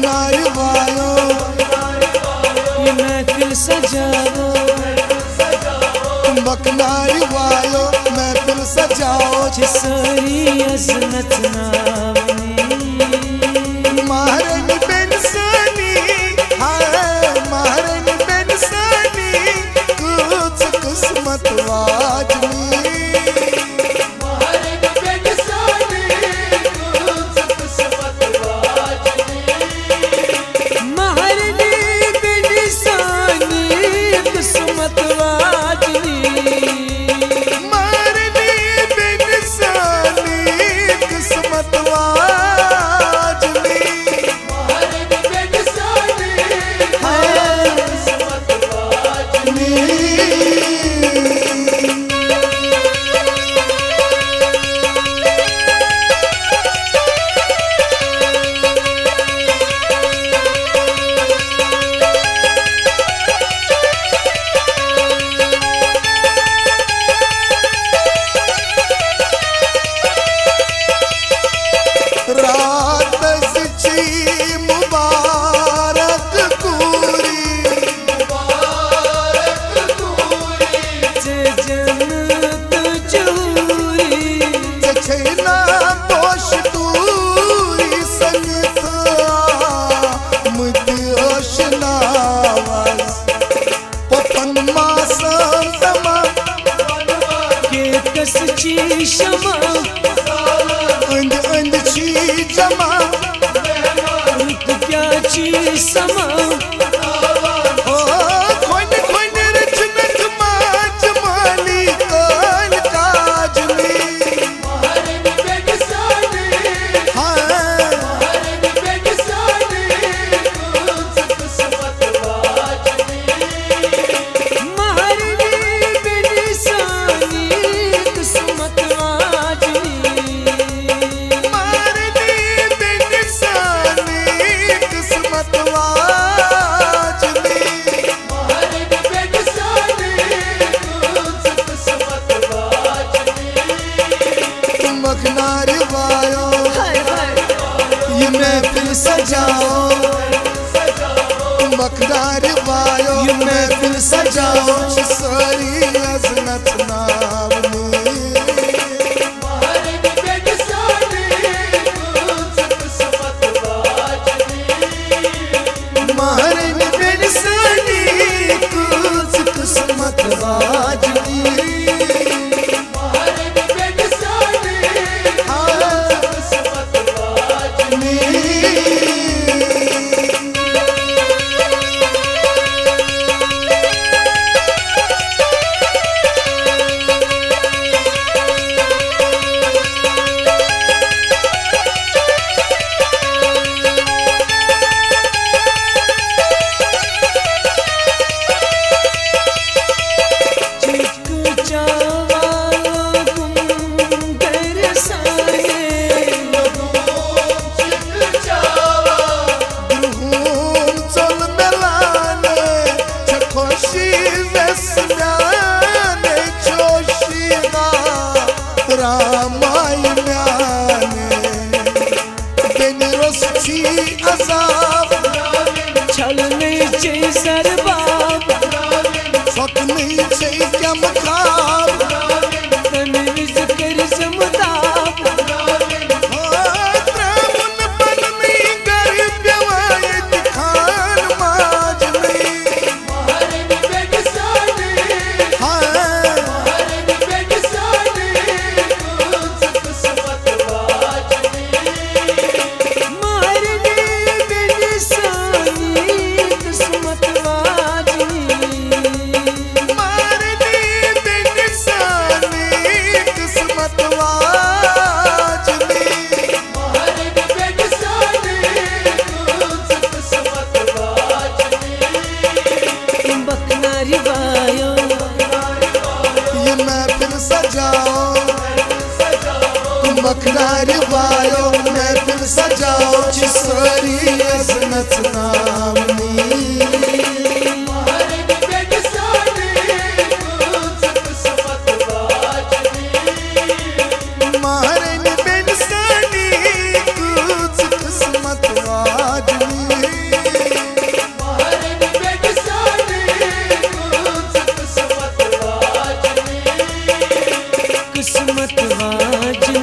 बकनारी वायो ये महफिल सजाओ, बकनारी वायो महफिल सजाओ सारी अजमत नावनी महारानी बेनसानी हाय महारानी बेनसानी कुछ किस्मत वाजनी महारानी बेनसानी कुछ किस्मत वाजनी महारानी बेनसानी किस्मत वाजनी महारानी बेनसानी किस्मत वाजनी महारानी बेनसानी हाय किस्मत वाजनी रात सच्ची मुबारक पूरी जन्नत चूरी छछना पोश दूरी संगता मुझे ओशनावाज पपन मासम तमा के कसची शमा अंद अंद छी जमा तो क्या चीज समा ओ खोन खोन रचनत माच माली कान काजनी महारानी बेनसानी हाय महारानी बेनसानी कुछ किस्मत वाजनी महारानी बेनसानी किस्मत वाजनी महारानी बेनसानी किस्मत वाजनी महारानी बेनसानी कुछ किस्मत वाजनी बकनारी वायो ये महफिल सजाओ बकनारी वायो ये महफिल सजाओ सारी अजनत नावनी महारानी बेनसानी कुछ किस्मत वाजनी महारानी बेनसानी कुछ किस्मत वाजनी महारानी बेनसानी हाय किस्मत वाजनी बकनारी वायो महफिल सजाओ सारी अजनत नावनी महारानी बेनसानी कुछ किस्मत वाजनी महारानी बेनसानी कुछ किस्मत वाजनी किस्मत वाजनी